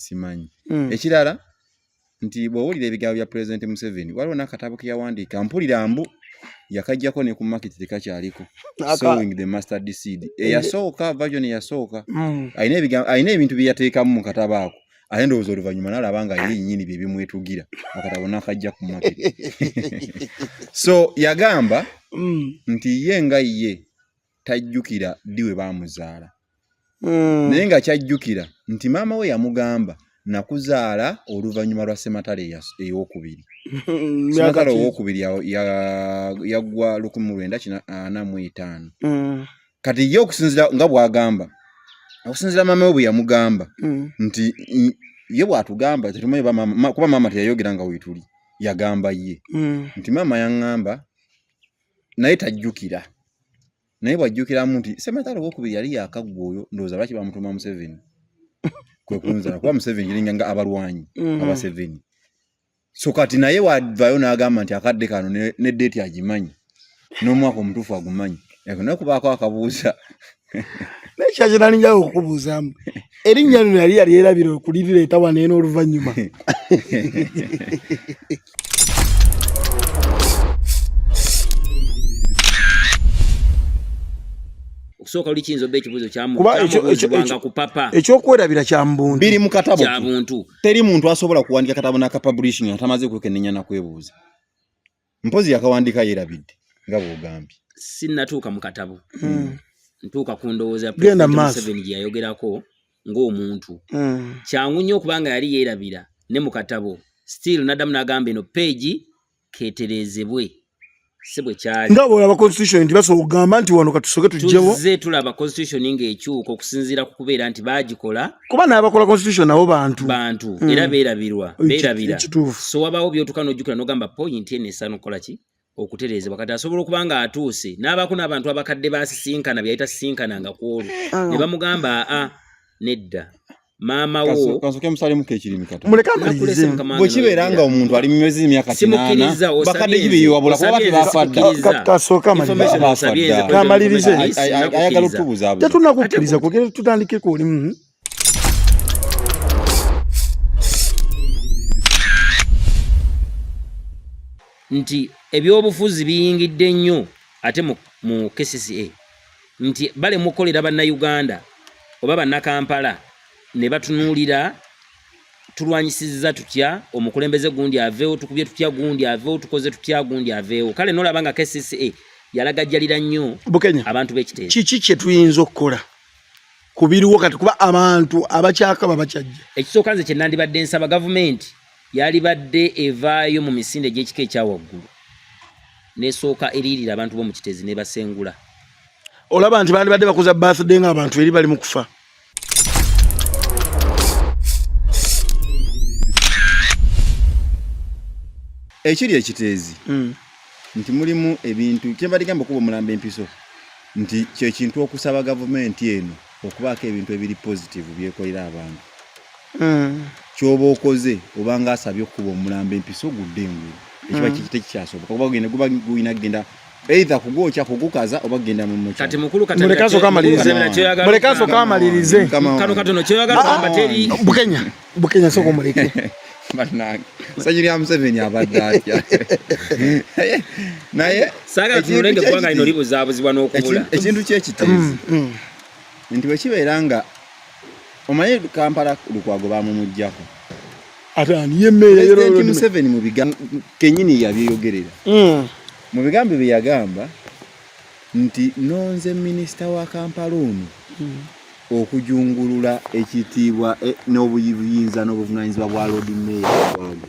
simanyi. Ekirala nti bw'owulira ebigambo bya President Museveni waliwo n'akatabo ke yawandiika mpulira mbu yakajjako ne ku market tekakyaliko sowing the mustard seed eyasooka version eyasooka ayina ebintu bye yateekamu mu katabo ako ate ndowooza oluvannyuma n'alaba nga ye nnyini bye bimwetugira akatabo n'akajja ku market so yagamba nti ye nga ye tajjukira ddi we baamuzaala naye nga kyajjukira nti maama we yamugamba nakuzaala oluvannyuma lwa Ssematalo ey'okubiri. Ssematalo ow'okubiri yaggwa 1945. Kati ye okusinzira nga bw'agamba okusinzira maama we bwe yamugamba nti ye bw'atugamba tetumanyi kuba maama teyayogera nga weetuli yagamba ye nti maama yaŋŋamba naye tajjukira naye bw'ajjukiramu nti Ssematalo ow'okubiri yali yakaggwa oyo ndowooza lwaki bamutuma Museveni kwe kunzala kuba Museveni yiringa nga abalwanyi aba Museveni so kati naye wavayo n'agamba nti akadde kano ne date agimanyi n'omwaka omutuufu agumanyi naye kubaako akabuuza nekyakinalinjawo okubuuzaamu erinnya lino yali yerabira okulireeta wano n'oluvannyuma Okusoka oli kiyinza obba ekibuuzo kyamubuuzibwanga ku papa ekyokwerabira kya mbuntu biri mu katabo kya buntu teri muntu asobola kuwandika katabo n'akapublishing atamaze kwekenneenya na kwebuuza mpozi yakawandiika yerabidde nga bw'ogambye sinnatuuka mu katabo ntuuka ku ndowooza ya President Museveni gye yayogerako ng'omuntu kyangu nnyo okubanga yali yeerabira ne mu katabo still naddamu n'agamba eno peegi keeterezebwe sebwe kyali nga bw'olaba constitution nti basobola okugamba nti wano katusoke tujjewo tuzze tulaba constitution ng'ekyuka okusinziira ku kubeera nti baagikola kuba n'abakola constitution nabo bantu era beerabira so wabaawo by'otuuka n'ojjukira n'ogamba point eno esaana okukola ki okutereezebwa kati asobola okuba nga atuuse n'abaako n'abantu abakadde baasisinkana byayita sisinkananga ku olwo ne bamugamba nedda maama wo kasoke musalimuko ekirimi kata muleka amalirize bwe kibeera nga omuntu ali mu myezi emyaka 8 bakadde gibiyiwabula kuba tebafadda kasoka amalirize ayagala otubuuza tetunakukkiriza kugera tutandikeko oli nti ebyobufuzi biyingidde nnyo ate mu KCCA nti bale mukolera bannayuganda oba bannakampala ne batunuulira tulwanyisizza tutya omukulembeze gundi aveewo tukubye tutya gundi aveewo tukoze tutya gundi aveewo kale nolaba nga KCCA yalagajjalira nnyo abantu b'ekiteezo kiki kye tuyinza okukola kubiriwo kati kuba abantu abakyaka babakyajja ekisooka nze kye nandibadde nsaba gavumenti yalibadde evaayo mu misinde gy'ekika ekyawaggulu nesooka eriirira abantu b'omu kiteezi ne basengula olaba nti bandibadde bakoza birthday ng'abantu eri bali mu kufa ekiri ekiteezi nti mulimu ebintu kyebaligamba okuba omulambo empiso nti kyekintu okusaba gavumenti eno okubaako ebintu ebiri positive byekolera abantu kyoba okoze obanga asabye okuba omulambo empiso gudde engulu ekiba tekikyasoboka kuba guba guyina kugenda either kugwokya kugukaza oba kugenda mu muco kati mukulu kati mulekaso kamalirize kano katono kyoyagala kugamba teri bukenya soko muleke banange sajiri ya Museveni abadde atya naye saga tulenge kubanga ino libuzaabuzibwa n'okubula ekintu ky'ekiteezi nti bwe kibeera nga omanyi Kampala Lukwago bamumuggyako atani yemmeeyo President Museveni mu bigambo kennyini yabyeyogerera mu bigambo bye yagamba nti nonze minisita wa Kampala ono okujungulula ekitiibwa n'obuyinza n'obuvunaanyizibwa bwa Lord Mayor Lukwago.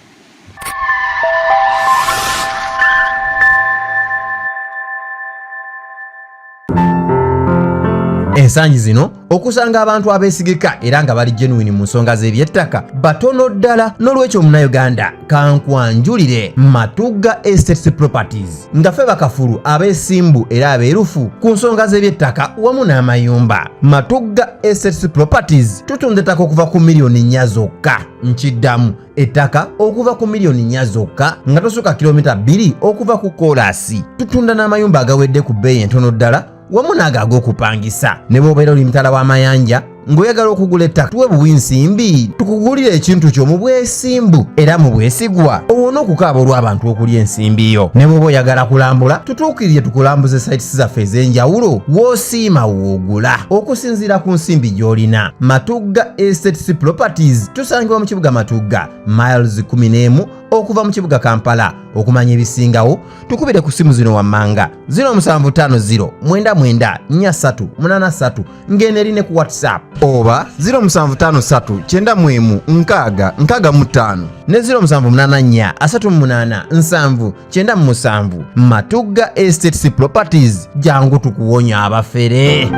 Ensangi zino okusanga abantu abeesigika era nga bali genuine mu nsonga z'ebyettaka batono ddala n'olwekyo Munnayuganda kankwanjulire Matugga Estates Properties nga ffe bakafulu abeesimbu era abeerufu ku nsonga z'ebyettaka wamu n'amayumba. Matugga Estates Properties tutunda ettaka okuva ku miliyoni 4 zokka nkiddamu ettaka okuva ku miliyoni 4 zokka nga tosuka kilomita 2 okuva ku koolasi. Tutunda n'amayumba agawedde ku bbeeyi entono ddala wamu n'ago ag'okupangisa ne bw'obeera oli mutala w'amayanja ng'oyagala okugula ettaka tuwe buwinsimbi tukugulire ekintu kyo mu bwesimbu era mu bwesigwa owona okukaaba olw'abantu okulya ensimbi yo. Ne bw'oba oyagala kulambula tutuukirire tukulambuze sites zaffe ez'enjawulo w'osiima w'ogula okusinziira ku nsimbi gy'olina. Matugga Estates Properties tusangibwa mu kibuga Matugga miles 11 okuva mu kibuga Kampala. Okumanya ebisingawo tukubire ku simu zino wammanga 0750 99 4383 ng'enerine ku WhatsApp oba 0753 91 665 ne 0784 38 7 97. Matugga Estates Properties jangu tukuwonya abafere.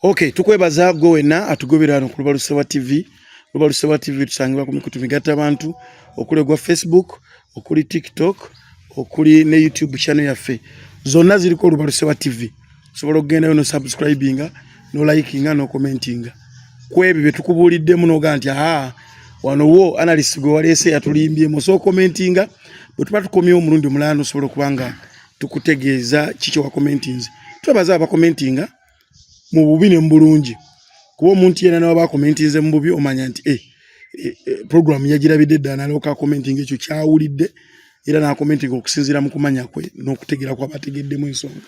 Okay, tukwebaza go wena atugobera no ku Lubalusewa TV. Lubalusewa TV tusangibwa ku mikutu migatta abantu okuli gwa Facebook, okuli TikTok, okuli ne YouTube channel yaffe. Zonna ziri ku Lubalusewa TV. Sobola okugenda no subscribinga, no likinga, no commentinga. Kwebyo betukubulidde muno ganti wano wo analyst gwe walese yatulimbye muso commentinga. Bwe tuba tukomyewo omulundi omulano sobola kubanga tukutegeeza kiki wa commentings. Twebaza aba commentinga mu bubi ne mbulungi kuba omuntu yena nawe bakomentinze mu bubi omanya nti program yagirabidde ddala naloka commenting ekyo kyawulidde era na commenting okusinzira mu kumanya kwe n'okutegeera kwa bategeddemu ensonga.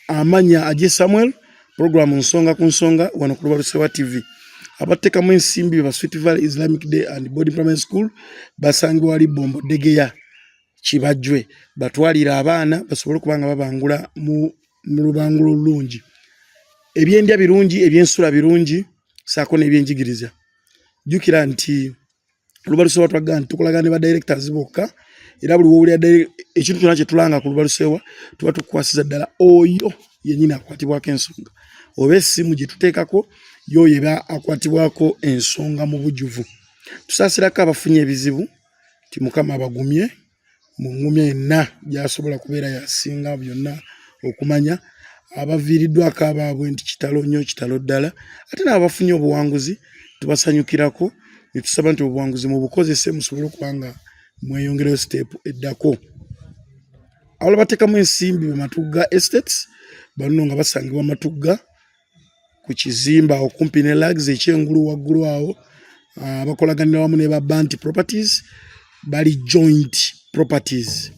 Amanya aje Samuel program nsonga ku nsonga wano ku Lubalusewa TV. Abatekamu ensimbi ba Sweet Valley Islamic Day and Body Primary School basangibwa wali Bombo Degeya Kibajwe batwalira abaana basobole kubanga babangula mu lubangulo lungi. Ebyendya birungi ebyensula birungi sako nebyenjigiriza. Jukira nti Lubalusewa twagana tukolagana ba directors bokka era buli wuli ekintu kyonna kye tulanga ku Lubalusewa tuba tukwasiza ddala oyo yenyina akwatibwako ensonga oba essimu gye tuteekako yo yeba akwatibwako ensonga mu bujuvu. Tusaasirako abafunye ebizibu ti Mukama abagumye mu ngumye yenna gy'asobola kubeera yasinga byonna okumanya. Abaviiriddwako abaabwe nti kitalo nnyo kitalo ddala ate n'abafunye obuwanguzi tubasanyukirako ne tusaba nti obuwanguzi mu bukozese musobole okubanga mweyongereyo step eddako. Awala bateekamu ensimbi mu Matugga Estates bano nga basangibwa Matugga ku kizimba okumpi ne Lags ekyengulu waggulu awo. Abakolaganira wamu ne ba Banti Properties bali Joint Properties.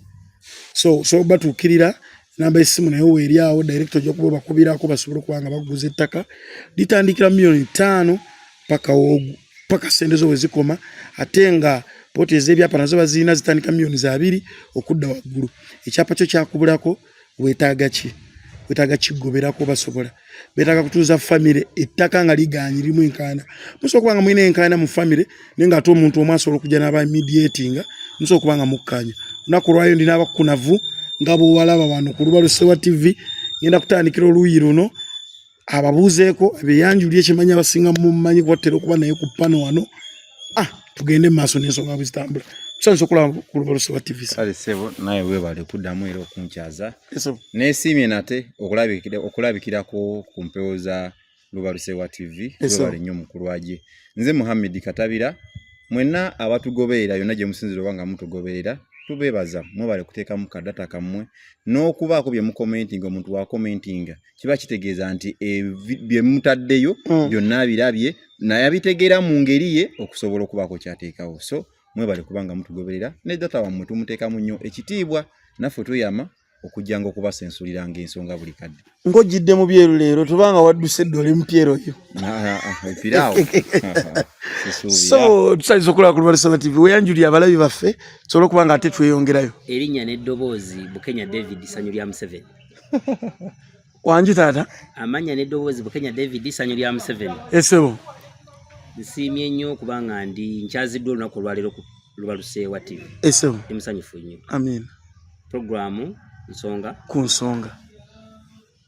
So batuukirira namba esimu nayo weeryawo director gyokuba bakubirako basobole kubanga baguza ettaka litandikira $5,000,000 paka sente zo wezikoma ate nga poti ez'ebyapa nazo bazina zitandika $2,000,000 okudda waggulu. Ekyapa kyo kyakubulako weetaaga kigoberako basobola. Beetaaga kutuuza family ettaka nga liganyirimu enkaana. Musobola kubanga mulina enkaana mu family naye nga ate omuntu omu asobola okujja n'aba mediatinga musobola kubanga mukkanya. Lunaku lwayo ndina abakunavu nga bw'olaba wano ku Lubalusewa TV ngenda kutandikira oluuyi luno ababuuzeeko abeyanjulye ekimanyi abasinga mumanyi kwatera okuba naye ku pano wano tugende mu maaso n'ensonga bwe zitambula. Tusanyusa okulaba ku Lubalusewa TV. Kale ssebo naye weebale kuddamu era okunkyaza n'esiimye nate okulabikirako ku mpewo za Lubalusewa TV. Weebale nnyo mukulu wagye. Nze Muhammad Katabira mwenna abatugoberera yonna gye musinzira oba nga mutugoberera tubebaza mwebale kuteekamu kadata kammwe n'okubaako bye mukomentinga omuntu wa commentinga kiba kitegeeza nti bye mutaddeyo byonna abirabye naye abitegeera mu ngeri ye okusobola okubaako kyateekawo. So mwebale kubanga mutugoberera ne data wammwe tumuteekamu nnyo ekitiibwa naffe tuyama okujjanga okubasensulira ng'ensonga buli kadde. Ng'ojjidde mu byeru leero tubanga wadduse eddole mu pyero yo. Epiraawo. So tusanyusa okulaba ku Lubalusewa TV weyanjulira abalabi baffe tusobole okubanga ate tweyongerayo. Erinnya n'eddoboozi Bukenya David Sanyu lya Museveni. Wanju taata? Amanya n'eddoboozi Bukenya David Sanyu lya Museveni. Esebo. Nsiimye nnyo kubanga nkyaziddwa olunaku olwaleero ku Lubalusewa TV. Esebo. Musanyufu nnyo. Amin. Programu nsonga ku nsonga.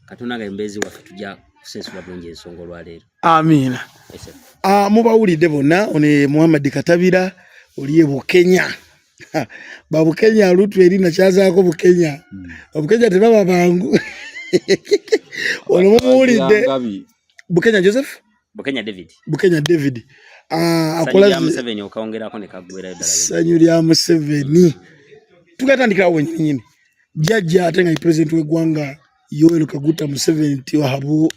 Katonda nga embeezi waffe tujja kusensula bulungi ensonga olwaleero. Amina. Mubawulidde bonna one Muhammad Katabira oliye Bukenya. Babukenya lutu eri nakyazaako Bukenya. Bukenya tebaba bangu. Ono mubawulidde Bukenya Joseph? Bukenya David. Bukenya David. Akola ya Museveni okaongerako ne kagwera ddala. Sanyu lya Museveni. Tugatandikira wenyini. Jajja ate nga president w'eggwanga Yoweri Kaguta Museveni tibuhaburwa.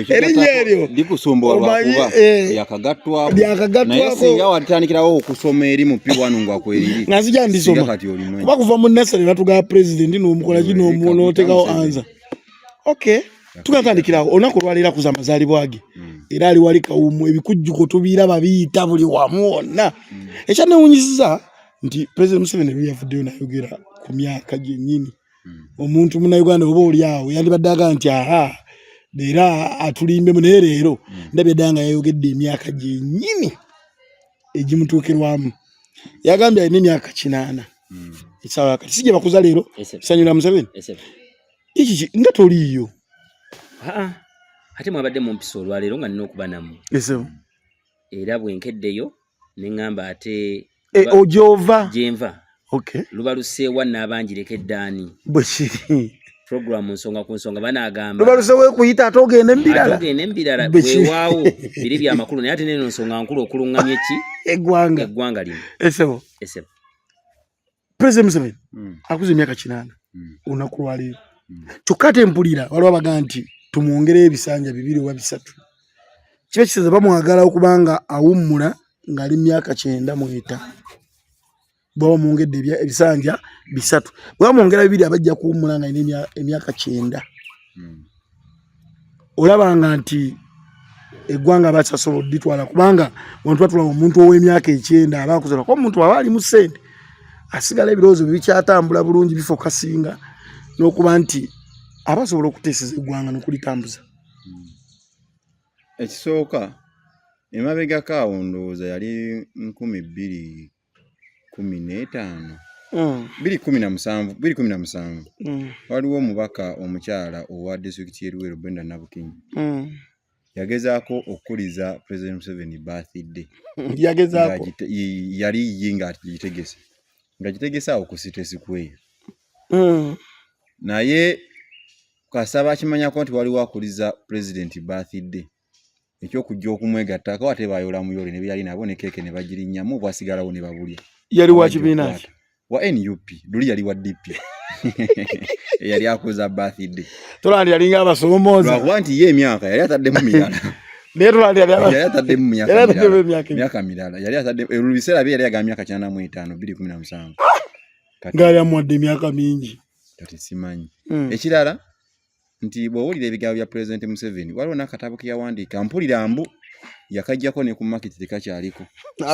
Erinnya eryo likusumbuwa lwakuba yakagattwako naye singa watandikirawo okusoma eri mu P1 ng'akweriri nazija ndisoma kuba kuva mu nursery batugaba president n'omukola kino n'oteekawo anza. Okay, tugatandikirawo olunaku olwaleero kuza amazaalibwa ge era ali wali kawumu ebikujjuko tubiira babiyita buli wamu wonna. Ekyanewunyisiza nti president Museveni lwe yavuddeyo n'ayogera ku myaka gyennyini omuntu munnayuganda oba oli awo yandibadde aga nti aha era atulimbe naye leero ndabye ddanga yayogedde emyaka gyennyini egimutuukirwamu. Yagambye alina emyaka 8 ekisaawa kati sijja bakuza leero sanyula Museveni iki nga toliiyo ate mwabadde mu mpisa olwaleero nga nina okuba nammwe era bwenkeddeyo ne ŋŋamba ate ojova gyenva lubaluseewa n'abanjireko eddaani bwekiri programu nsonga ku nsonga banagamba lubaluseewo ekuyita ate ogende mbirala weewaawo biri byamakulu naye ate neno nsonga nkulu okuluŋŋamya eki eggwanga lino esebo President Museveni akuze emyaka 8 olunaku lwaleero kyokka ate mpulira waliwo abagaa nti tumwongereyo ebisanja 2 oba 3 kiba kiseze bamwagala okubanga awummula ng'ali myaka 95 bwaba mwongedde ebisanja 3 bwaba mwongera 2 abajja kuwummula nga alina emyaka 9 olabanga nti eggwanga basasobola odditwala kubanga wantu batula omuntu ow'emyaka 9 abakuzala ko omuntu aba ali mu ssente asigala ebirowoozo bikyatambula bulungi bifokasinga n'okuba nti abasobola okuteeseza eggwanga n'okulitambuza. Ekisooka emabegako awo ndowooza yali 2015 2017 waliwo omubaka omukyala owa disitulikiti y'Eluweero Brenda Nabukinyi yagezaako okukuliza President Museveni birthday yali ye nga gitegese awo ku City Square naye kasaba akimanyako nti waliwo akuliza president birthday ekyokujja okumwegattako ate bayola muyole ne byali nabo ne keeke ne bagirinnyamu bwasigalawo ne babulya. Yali wa kibiina wa NUP luli yali wa DP yali akuza birthday tolandi yalinga abasomooza lwa nti ye emyaka yali ataddemu mirala naye tolandi yali ataddemu myaka mirala yali atadde ebiseera bye yali aga myaka 95 2017 ngali amwadde emyaka mingi kati simanyi. Ekirala nti bw'owulira ebigambo bya President Museveni waliwo n'akatabo ke yawandiika mpulira mbu yakajjako ne ku market tekakyaliko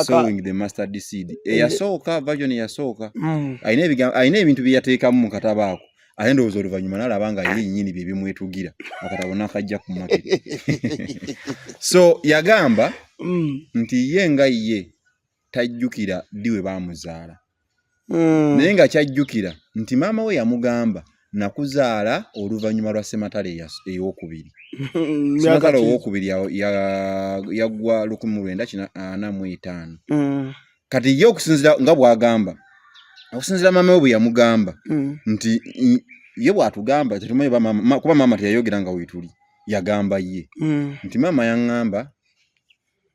sowing the mustard seed eyasooka version eyasooka ayina ebintu bye yateekamu mu katabo ako ate ndowooza oluvannyuma n'alaba nga ye nnyini bye bimwetugira akatabo n'akajja ku market so yagamba nti ye nga ye tajjukira ddi we baamuzaala naye nga kyajjukira nti maama we yamugamba nakuzaala oluvannyuma lwa Ssematalo ey'okubiri. Ssematalo ow'okubiri yaggwa 1945 kati ye okusinzira nga bw'agamba okusinzira maama we bwe yamugamba nti ye bw'atugamba tetumanyi kuba maama teyayogera nga weetuli yagamba ye nti maama yaŋŋamba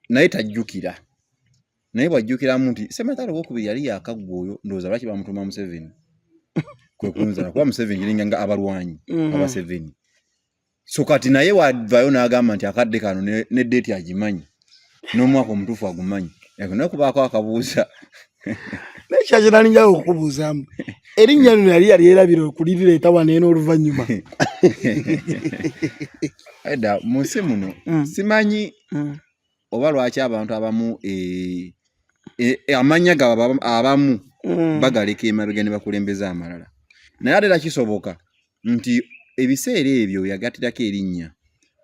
naye tajjukira naye bw'ajjukiramu nti Ssematalo ow'okubiri yali yakaggwa oyo ndowooza lwaki bamutuma Museveni kwe kunzala kuba Museveni yalinga nga abalwanyi aba Museveni so kati naye wavayo n'agamba nti akadde kano ne date agimanyi n'omwaka omutuufu agumanyi naye kubaako akabuuza nekyaki nalinga okubuuzaamu erinnya lino yali yerabira okulireeta waneena oluvannyuma edda mu nsi muno simanyi oba lwaki abantu abamu amanya gabo abamu bagaleka emabega ne bakulembeza amalala naye ate era kisoboka nti ebiseera ebyo yagattirako erinnya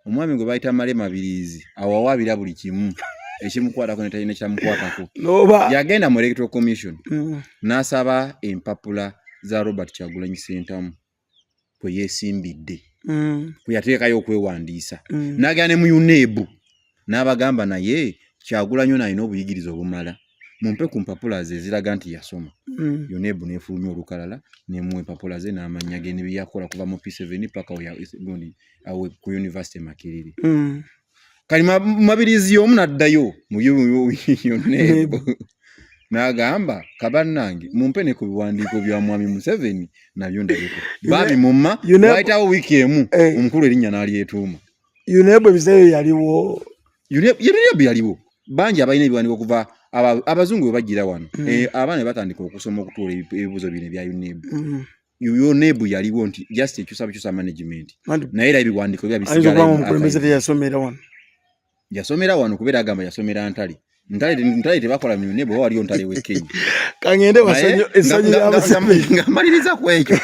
omwami gwe bayita Malema Biriizi awawaabira buli kimu ekimukwatako netalina kyamukwatako yagenda mu Electoral Commission n'asaba empapula za Robert Kyagulanyi Ssentamu kwe yeesimbidde kwe yateekayo okwewandiisa n'agenda ne mu UNEB n'abagamba naye Kyagulanyi alina obuyigirize obumala mumpe ku mpapula ze ziraga nti yasoma UNEB n'efulumya olukalala n'emuwa empapula ze n'amanya ge ne byakola kuva mu P7 paka awe ku University Makerere kali mabirizi omu n'addayo mu UNEB n'agamba kabannange mumpe ne ku biwandiiko bya mwami Museveni nabyo ndabiko babimumma wayitawo wiiki emu omukulu erinnya n'alyetuuma UNEB ebiseera yaliwo UNEB yaliwo bangi abalina ebiwandiiko kuva abazungu bwe bajjira wano abaana batandika okusoma okutuula ebibuuzo bino ebya UNEB UNEB yaliwo nti just ekyusa management naye era ebiwandiiko bya bisigala omukulembeze yasomera wano kubeera agamba yasomera ntale tebakola mu UNEB waliyo ntale w'Ekenya kangende essanyu ngamaliriza ku ekyo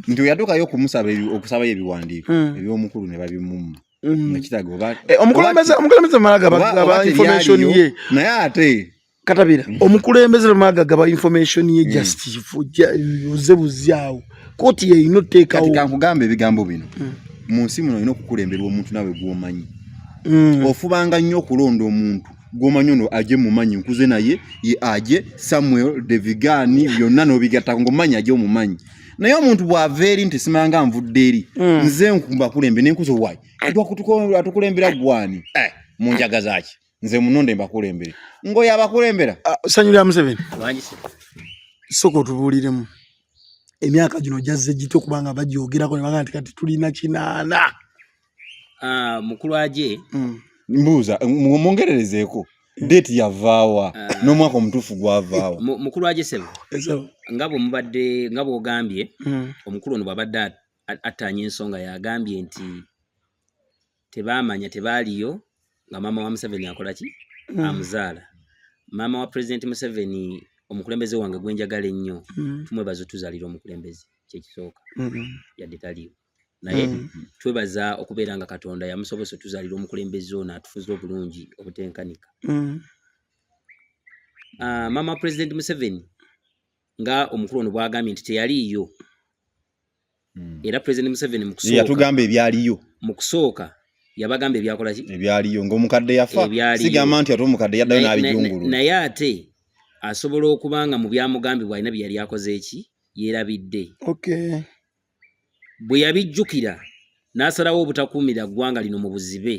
nti yatuukayo okusaba ebiwandiiko eby'omukulu ne babimumma omukulembeze malaga bagaba information ye naye ate katabira omukulembeze malaga gaba information ye just buzebuzyawo koti ye inoteekawo kati kankugamba ebigambo bino mu nsi muno olina okukulemberwa omuntu nawe gw'omanyi ofubanga nnyo okulonda omuntu gw'omanyi ono aje mumanyi nkuze naye ye aje Samuel Devigani byonna n'obigattako ng'omanyi aje omumanyi naye omuntu bw'ava eri nti simanga nvudde eri nze nkumba kulembe n'enkuzo wayi atukulembera gwani mu njaga zaaki nze munonde mbakulembere ngoyo abakulembera sanyulira Museveni soko tubuuliremu emyaka gino jazze gito kubanga bajyogerako ne bagamba nti kati tulina 8 mukulu aje mbuuza mwongererezeeko date yavaawa n'omwaka omutuufu gwavaawa mukulu aje sebo nga bw'ogambye omukulu ono bw'abadde attaanya ensonga yagambye nti tebaamanya tebaaliyo nga maama wa Museveni akola ki amuzaala maama wa President Museveni omukulembeze wange gwenjagala ennyo tumwebaza otuzaalira omukulembeze kyekisooka yadde taliyo naye twebaza okubeera nga Katonda yamusobose otuzaalira omukulembeze ono atufuza obulungi obutenkanika maama wa President Museveni nga omukulu ono bw'agambye nti teyaliiyo era President Museveni yatugamba ebyaliyo mu kusooka yabagamba ebyakola ki ebyaliyo ng'omukadde yafa sigamba nti ate omukadde yaddayo n'abijungulu naye ate asobola okubanga mu byamugambibwa alina bye yali akoze eki yeerabidde bwe yabijjukira n'asalawo obutakuumira ggwanga lino mu buzibe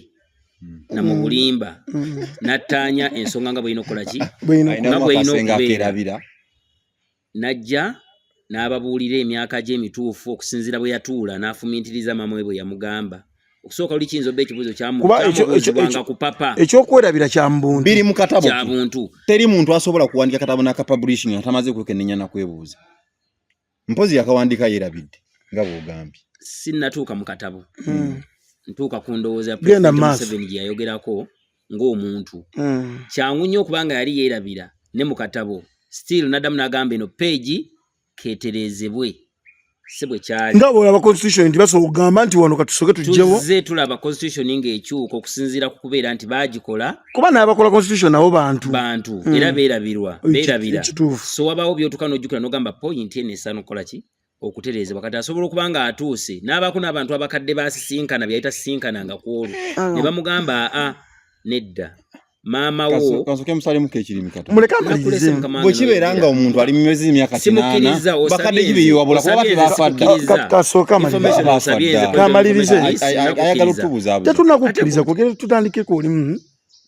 na mu bulimba n'attaanya ensonga nga bw'erina okukola ki nga bw'erina okubeera n'ajja n'ababuulira emyaka gye emituufu okusinziira bwe yatuula n'afumintiriza maama we bwe yamugamba okusooka oli kiyinza obba ekibuuzo kyamubuuzibwanga ku papa ekyokwerabira kya mbuntu biri mu katabo kya buntu teri muntu asobola kuwandika katabo n'akapublishing atamaze kwekenneenya na kwebuuza mpozi yakawandiika yeerabidde nga bw'ogambye sinnatuuka mu katabo ntuuka ku ndowooza ya President Museveni gye yayogerako ng'omuntu kyangu nnyo okubanga yali yeerabira ne mu katabo still naddamu n'agamba eno peegi keeterezebwe si bwe kyali nga bw'olaba constitution nti basobola okugamba nti wano katusoke tugyewo tuzze tulaba constitution ng'ekyuka okusinziira ku kubeera nti baagikola kuba n'abakola constitution nabo bantu era beerabira so wabaawo by'otuuka n'ojjukira n'ogamba point eno esaana okukola ki okutereezebwa kati asobola okuba nga atuuse n'abaako n'abantu abakadde basisinkana byayita sisinkananga ku olwo ne bamugamba nedda maama wo kansoke musalemu ekirimi kata muleka amalirize bwe kibeera nga omuntu ali mu myezi emyaka 8 bakadde gibiyiwabula kuba tebafadda kasooka amalirize ayagala otubuuza tetunakukkiriza kugera tutandikeko oli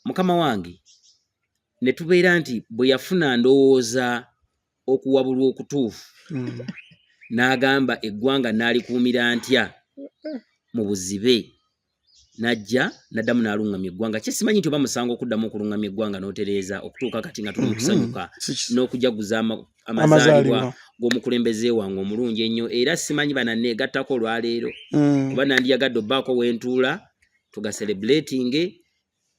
mukama wange ne tubeera nti bwe yafuna ndowooza okuwabulwa okutuufu n'agamba eggwanga n'alikuumira ntya mu buzibe najja naddamu n'alungamya eggwanga kyesimanyi nti oba musango okuddamu okulungamya eggwanga n'otereeza okutuuka kati nga tuli mu kusanyuka n'okujaguza amazaalibwa g'omukulembeze wange omulungi ennyo era simanyi bananneegattako olwaleero oba nandiyagadde obbaako wentuula tugaselebrating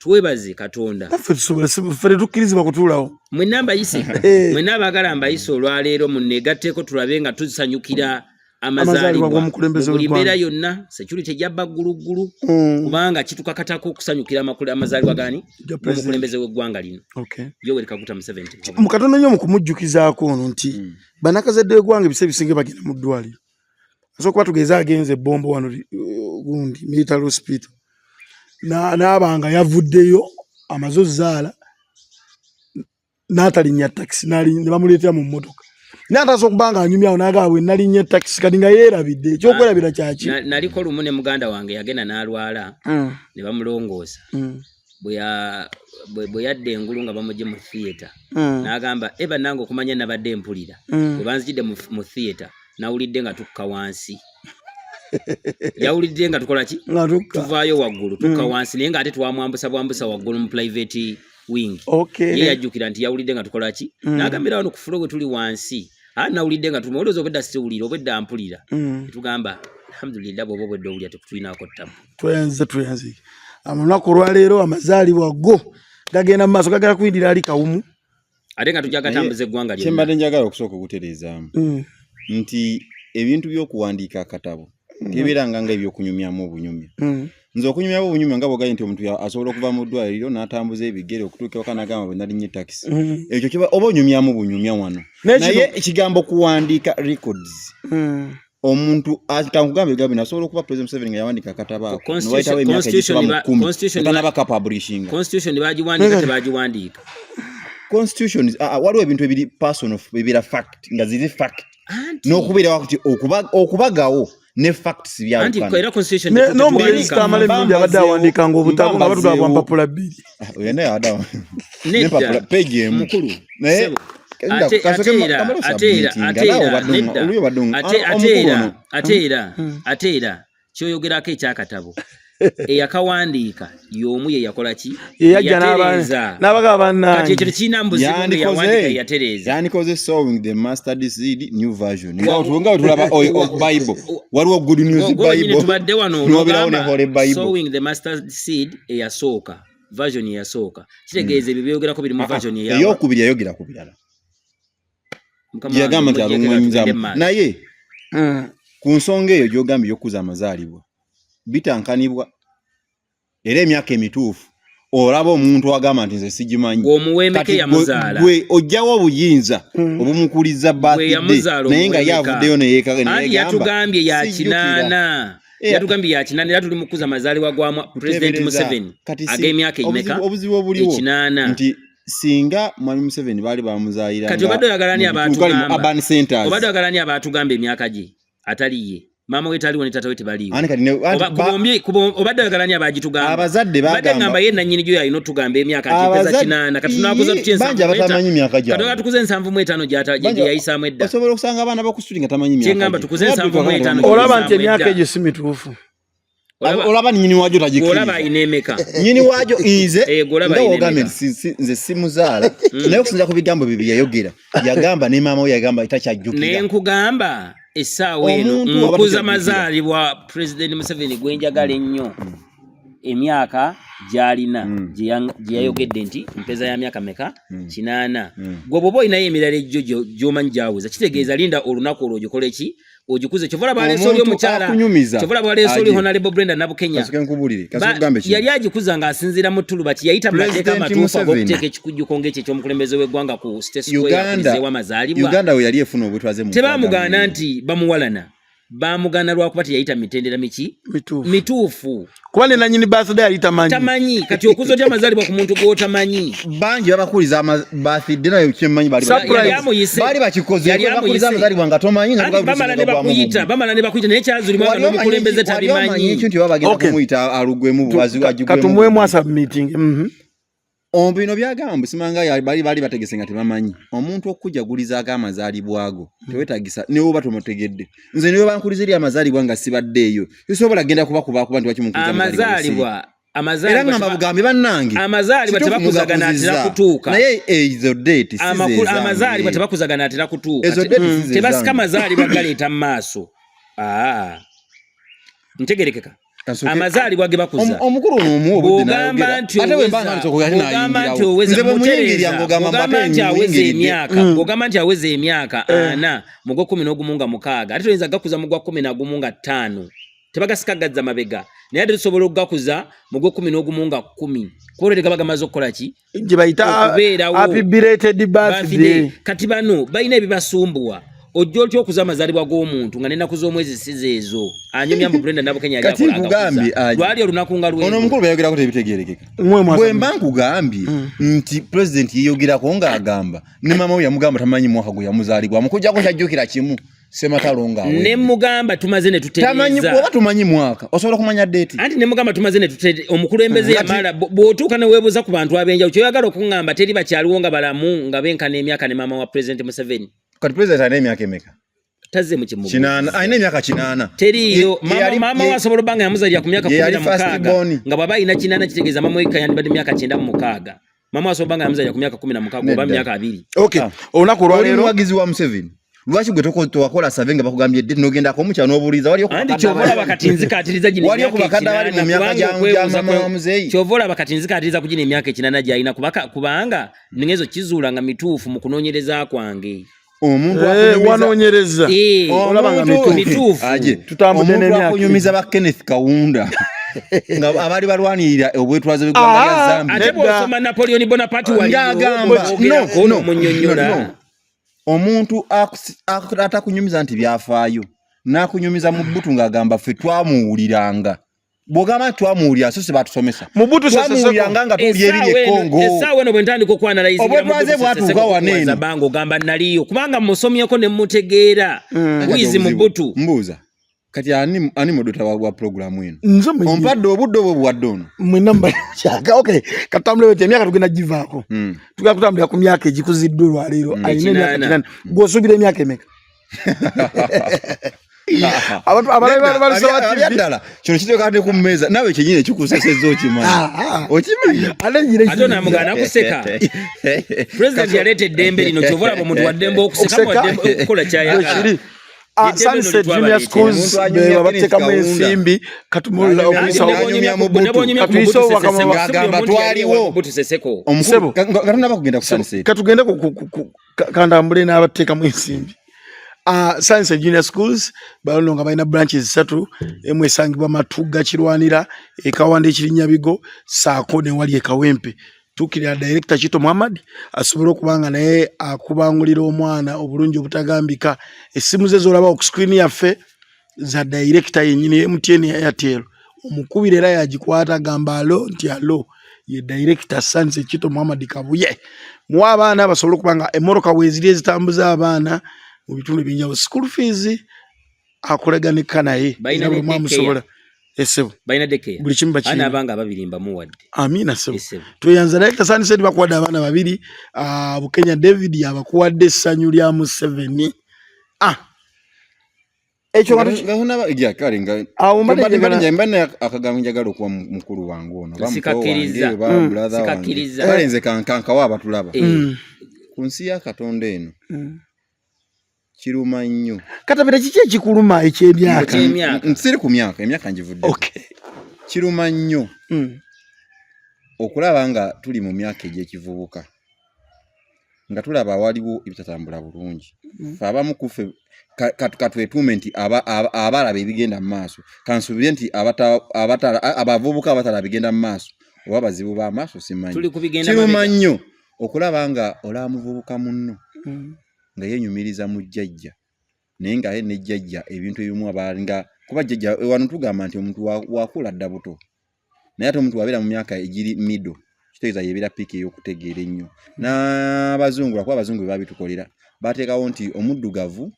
twebaze Katonda ffe tukkirizibwa kutuulawo mwenna mbayise mwenna abaagala mbayise olwaleero munneegatteko tulabe nga tusanyukira amazaalibwa g'omukulembeze w'eggwanga yonna security ejjabba ggulugulu kubanga kitukakatako okusanyukira amazaalibwa gani g'omukulembeze w'eggwanga lino Yoweri Kaguta Museveni mu katono nnyo mu kumujjukizaako ono nti bannakazadde w'eggwanga ebise bisinge bagenda mu ddwaliro asookuba tugeze agenze ebbombo wano gundi military hospital n'abanga yavuddeyo amaze ozzaala n'atalinnya taxi ne bamuleetera mu mmotoka n'ataasa okuba nga anyumyawo n'agamba bwe nalinnya taxi kati nga yeerabidde ekyokwerabira kyaki naliko lumu ne muganda wange yagenda n'alwala ne bamulongoosa bwe yadde engulu nga bamugye mu theatre n'agamba bannange okumanya nabadde mpulira bwe banzijidde mu theatre nawulidde nga tukka wansi yawulidde nga tukola ki tuvaayo waggulu tukka wansi naye nga ate twamwambusa waggulu mu private wing ye yajjukira nti yawulidde nga tukola ki n'agambira wano ku fulo bwe tuli wansi nawulidde nga tumawuliriza obwedda siwulira obwedda mpulira netugamba alhamdulillah bwoba obwedda owulira tekutulinaako ttamu tweyanze olunaku olwaleero amazaalibwa go gagenda mu maaso gagala kuyindira ali kawumu ate nga tujja gatambuza eggwanga lyonna kyembadde njagala okusooka okutereezaamu nti ebintu by'okuwandiika akatabo tebeeranga nga ebyokunyumyamu obunyumya nze okunyumyamu obunyumya nga bwogambye nti omuntu asobola okuva mu ddwaliro n'atambuza ebigere okutuuka ewaka n'agamba bwe nalinnya takisi ekyo kiba oba onyumyamu bunyumya wano naye ekigambo kuwandiika records omuntu atankugamba ebigambo nasobola okuba President Museveni nga yawandiika akatabo ako nowayitawo emyaka egisoba mu 10 tanaba publishing constitution bagiwandiika tebagiwandiika constitution waliwo ebintu ebiri personal ebira fact nga ziri fact n'okubeera wakuti okubagawo ne facts byawukana n'omukulembeze amala emirundi abadde awandiika ng'obutabo nga batugaba mpapula bbiri oyena yawadawa n'empapula page emu naye ate era kyoyogerako ekyakatabo eyakawandiika y'omu ye yakola ki n'abagaba bannange ekyo tekirina mbuzibu yawandiika yatereeza yandikoze sowing the mustard seed new version nga tulaba bible waliwo good news bible tubadde wano olwogamba sowing the mustard seed eyasooka version eyasooka kitegeeza ebyo byogerako biri mu version eyokubiri yayogera ku birala yagamba nti alongonyizaamu naye ku nsonga eyo gy'ogamba ey'okuza amazaalibwa bitankanibwa era emyaka emituufu olaba omuntu agamba nti nze sigimanyi ng'omuweemeke yamuzaala gwe ojjawo obuyinza obumukuliza birthday naye nga yavuddeyo anti yatugambye yakinaana era tuli mukuza amazaalibwa gwa President Museveni ag'emyaka emeka obuzibu obuliwo ekinaana nti singa mwami Museveni baali bamuzaayira kati obadde oyagalani abaatugamba emyaka gye ataliye mama we taliwo ne tata we tebaliwo obadde oyagalani abagitugamba abazadde badde ngamba ye nannyini gyo yalina otugamba emyaka atipeza kinaana kati tunakuza tutya tukuze 75 gye yayisaamu edda osobola okusanga abaana bakusituli nga tamanyi myaka kyengamba tukuze 75 olaba nti emyaka egyo si mituufu olaba nyini waajo tagikiriza olaba ayina emeka nyini waajo nze nga wogambye nze simuzaala naye okusinza ku bigambo bibiri yayogera yagamba ne maama we yagamba takyajjukira naye nkugamba essaawa eno nkuza amazaalibwa President Museveni gwenjagala ennyo emyaka gy'alina gye yayogedde nti mpeza ya myaka meka 8 gwe bw'oba olinayo emirala egyo gy'omanyi gyaweza kitegeeza linda olunaku olwo ogikole ki ogikuze kyovola bwaleesa oli omukyala kyovola bwaleesa oli Honorable Brenda Nabukenya yali agikuza ng'asinziira mu ttulu bati yayita mu mateeka amatuufu ag'okuteeka ekikujjuko ng'ekyo eky'omukulembeze w'eggwanga ku State Square yakurizeewo amazaalibwa Uganda we yali efuna obwetwaze mu tebamugaana nti bamuwalana bamugana lwakuba teyayita mitendera mituufu kuba ne nannyini birthday yali tamanyi kati okuza otya amazaalibwa ku muntu gw'otamanyi bangi babakuliza birthday nayo kyemmanyi baali bakikoze bakuliza amazaalibwa nga tomanyi bamala ne bakuyita naye kyazulimu nga n'omukulembeze tabimanyi nti babagenda kumuyita alugwemu bubazi katumuwemu submitting bino byagamba simanga bali bategese nga tebamanyi omuntu okujaguliza amazaalibwa ago tewetagisa ne oba tomutegedde nze niwe bankuliza eri amazaalibwa nga sibaddeeyo isobola genda kuba nti wakimukuliza amazaalibwa era ngamba bugambe bannange amazaalibwa tebakuzagana atera kutuuka naye ezo date amazaalibwa tebakuzagana atera kutuuka tebasika amazaalibwa galeeta mu maaso ntegerekeka amazaalibwa ge bakuza omukulu ono ogamba nti ogamba nti aweze emyaka 4 mu gwa 10 n'ogumu nga 6 ate toyinza gakuza mu gwa 10 n'agumu nga 5 tebagasikagazza mabega naye ate tusobola okugakuza mu gwa 10 n'ogumu nga 10 kuba tegaba gamaze okukola ki gye bayita happy belated birthday kati bano balina ebibasumbuwa ojjo otyo okuza amazaalibwa g'omuntu nga n'ennaku z'omwezi sizeezo anyumya mu Brenda Nabukenya yali akola agakuza lwali olunaku nga lwe ono omukulu bayogerako tebitegeerekeka bwe mba nkugambye nti president yeyogerako ng'agamba ne mama we yamugamba tamanyi mwaka gwe yamuzaalibwa mukujjako kyajjukira kimu sematalo ne mugamba tumaze ne tutereeza oba tumanyi mwaka osobola kumanya date anti ne mugamba tumaze ne tutereeza omukulembeze yamala bw'otuuka ne weebuuza ku bantu ab'enjawulo kyoyagala okuŋŋamba teri bakyaliwo nga balamu nga benkana emyaka ne maama wa president Museveni kati president alina emyaka emeka tazze mu kimugu alina emyaka 8 teriyo mama wasobola obanga yamuzalira ku myaka 16 nga bw'aba alina 8 kitegeeza mama we yandibadde myaka 96 mama wasobola obanga yamuzalira ku myaka 16 oba myaka 2 okay olunaku olwaleero muwagizi wa Museveni lwaki gwe towakola save nga bakugambye dde nogendako omukyalo n'obuuliza wali okubakadda bakatinzi katiriza gino wali okubakadda bali mu myaka gya mama wa muzeeyi kyovola bakatinzi katiriza kugina emyaka 8 gy'alina kubanga ningezo kizuula nga mituufu mu kunoonyereza kwange omuntu wanoonyereza olabanga mituufu tutambudde n'emyaka omuntu akunyumiza ba Kenneth Kaunda nga abaali balwanirira obwetwaze bw'eggwanga lya Zambia ate bw'osoma Napoleon Bonaparte wali ng'agamba munnyonnyola omuntu atakunyumiza nti byafaayo n'akunyumiza mu Butu ng'agamba ffe twamuwuliranga bw'ogamba twamuwulira so se batusomesa twamuwuliranga nga tuwulira ebiri e Congo essaawa eno bwe ntandika okwanalayizingira obwetwaze bwatuuka waneeno bange ogamba naliyo kubanga musomyeko ne mutegeera wizi mu Butu mbuuza kati ani modota wa programu eno ompadde obudde obwo buwadde ono mwena mbakyaka okay katambule wete emyaka tugenda givaako tugenda kutambulira ku myaka egikuziddwa olwaleero alina emyaka 9 gw'osuubira emyaka emeka abaddala kino kiteeka ne ku mmeeza nawe kyenyini ekikusesezza okimanyi ate onamugana kuseka pulezidenti yaleeta eddembe lino kyova olaba omuntu wa ddembe okuseka okukola kyayagala Sunset Junior Schools beba batekamu ensimbi katumula okuyisa anyumya mu Butu katuyisa wakagamba twaliwo omusebo katuna bakugenda ku Sunset katugende kandambule n'abatekamu ensimbi Sunset Junior Schools balono nga balina branches 3 emu esangibwa Matugga Kirwanira ekawanda ekirinyabigo saako ne wali ekawempe tukirira director Chito Muhammad asobola okubanga naye akubangulira omwana obulungi obutagambika essimu ze zolaba ku screen yaffe za director yennyini MTN ya Airtel omukubira era yagikwata gamba alo nti alo ye director Sunset Chito Muhammad Kabuye mu abaana basobola okubanga emmotoka weeziri ezitambuza abaana mu bitundu binjawo school fees akoleganika naye bayina musobola esebo bayina deke buli kimu bakiri ana abanga babirimba muwadde amina sebo tuyanza director Sunset bakuwadde abaana babiri Bukenya David yabakuwadde essanyu lya Museveni ekyo ngahuna ejja kale nga mbana akagamba njagala okuwa mukulu wangu ono sikakiriza balenze kankanka wa batulaba ku nsi ya Katonda eno kiruma nnyo katabira kiki ekikuluma eky'emyaka nsiri ku myaka emyaka njivudde okay kiruma nnyo okulaba nga tuli mu myaka egy'ekivubuka nga tulaba waliwo ebitatambula bulungi abamu kufe katwetuume nti abalaba ebigenda mu maaso kansubire nti abavubuka abatalaba bigenda mu maaso oba bazibu b'amaaso simanyi kiruma nnyo okulaba nga olaba muvubuka munno nga yenyumiriza mu jjajja naye nga ye ne jjajja ebintu ebimu abalinga kuba jjajja wano tugamba nti omuntu wakula dda buto naye ate omuntu wabeera mu myaka egiri middle kitegeeza yebeera piiki ey'okutegeera ennyo n'abazungu kuba abazungu bye babitukolera bateekawo nti omuddugavu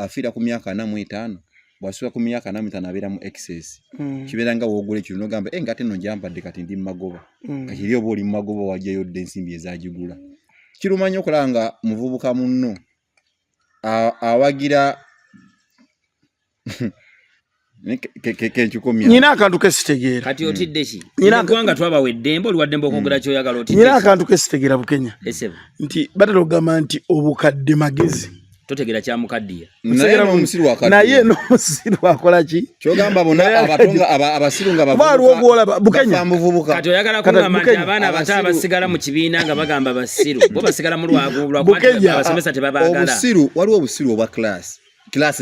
afiira ku myaka 45 bw'asuka ku myaka 45 abeera mu excess kibeera nga woogula ekiro n'ogamba nga ate nno njampadde kati ndi mu magoba kati eri oba oli mu magoba wajjayo dde ensimbi ezagigula kiruma nnyo okulaba nga muvubuka munno awagira nyina akantu kesitegeera kati otidde ki kubanga twabawa eddembe oli waddembe okwogera kyoyagala otidde nyina akantu kesitegeera Bukenya nti batera okugamba nti obukadde magezi totegera kya mukaddiya naye n'omusiru wakati naye n'omusiru akola ki kyogamba bona abatonga abasiru nga bavubuka kati oyagala kungamba nti abaana abato abasigala mu kibiina nga bagamba basiru bo basigala mu lwagu abasomesa tebabaagala obusiru waliwo obusiru obwa class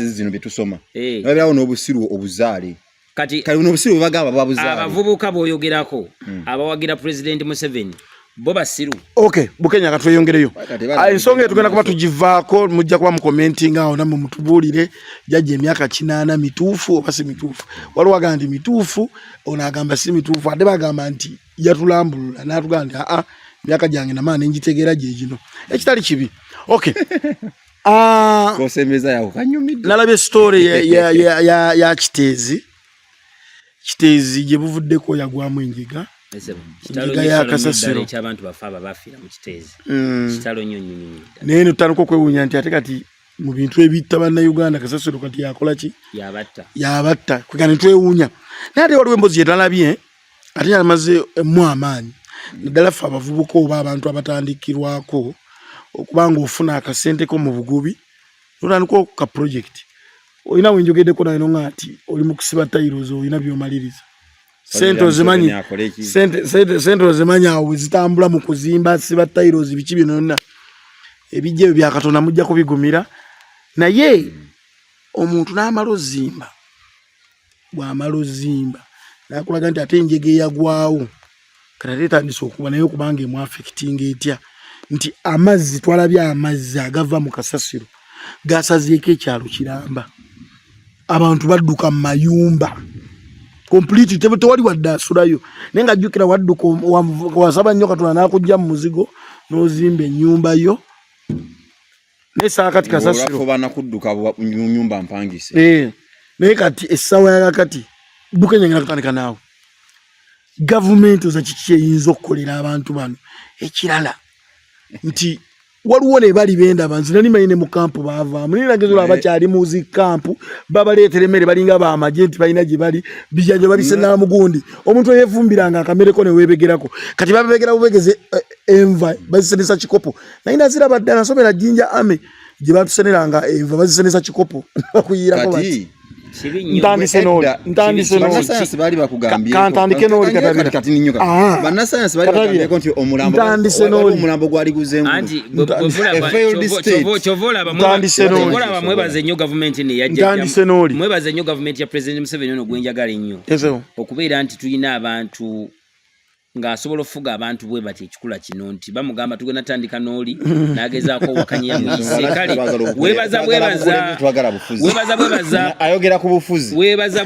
zino bye tusoma waliwo n'obusiru obuzaale kati n'obusiru bwe bagamba babuzaale abavubuka b'oyogerako abawagira President Museveni bo basiru. Okay, Bukenya katweyongereyo. Ensonga tugenda kuba tugivaako mujja kuba mu commenting awo namwe mutubuulire jajja emyaka 8 mituufu oba si mituufu. Waliwo agamba mituufu, ono agamba si mituufu, ate bagamba nti yatulambulula n'atugamba nti myaka gyange namaana njitegeera gye gino. Ekitali kibi. Okay. Kosemeza yawo kanyumidde. Nalabye story ya Kiteezi. Kiteezi gye buvuddeko yagwamu enjiga. Kitalo ya kasasiro cy'abantu bafaba bafira mu Kiteezi. Kitalo nyonyonyo. Nene tanuko kwewunya nti ate kati mu bintu ebitaba na Uganda kasasiro kati yakola ki? Yabatta. Kwegana twewunya. Nade waliwo embozi yetalabye ate yamaze mu amaanyi. Nadala fa abavubuka oba abantu abatandikirwako okubanga ofuna akasente ko mu bugubi. Nolwanuko ka project. Oyina wenjogedde ko nayo ngati oli mu kusiba tayirozo oyina byomaliriza. Sento zimanya awo zitambula mu kuzimba siba tayirozi biki binonna ebijje bya Katonda mujja kubigumira naye omuntu n'amalo zimba bw'amalo zimba nakulaga nti ate enjege yagwawo kataleta ndiso okuba nayo kubanga emu affecting etya nti amazzi twalabya amazzi agava mu kasasiro gasazieko ekyalo kiramba abantu badduka mu mayumba complete tewali wadda asulayo nenga jukira wadduka wasaba nnyo Katonda n'akujja mu muzigo n'ozimba ennyumba yo nesa kati kasasiro bana kudduka nyumba mpangise naye kati essawa ya kati Bukenya ngina kutandika naawe government za kiki eyinza okukolera abantu bano ekirala nti waliwo ne bali benda banzi nani mayine mu kampu bava munira gezo abakyali muzi kampu babaleetere mere balinga ba amagenti balina gye bali bijanje babisena mugundi omuntu yevumbiranga akamereko ne webegerako kati babegera bubegeze enva bazisenesa kikopo naina zira badana somera jinja ame gye batuseneranga enva bazisenesa kikopo bakuyirako bati Ntandise noli banasayansi bali bakugambye kantandike noli katabira kati ninyo banasayansi bali bakugambye konti omulambo gwali guzengu anti chovola bamwebaze nnyo government ne yajja mwebaze nnyo government ya President Museveni ono gwenjagala nnyo okubeera nti tulina abantu nga asobola ofuga abantu bwe bati ekikula kino nti bamugamba tugenda tandika noli nagezaako wakanya mwise kale webaza ayogera ku bufuzi webaza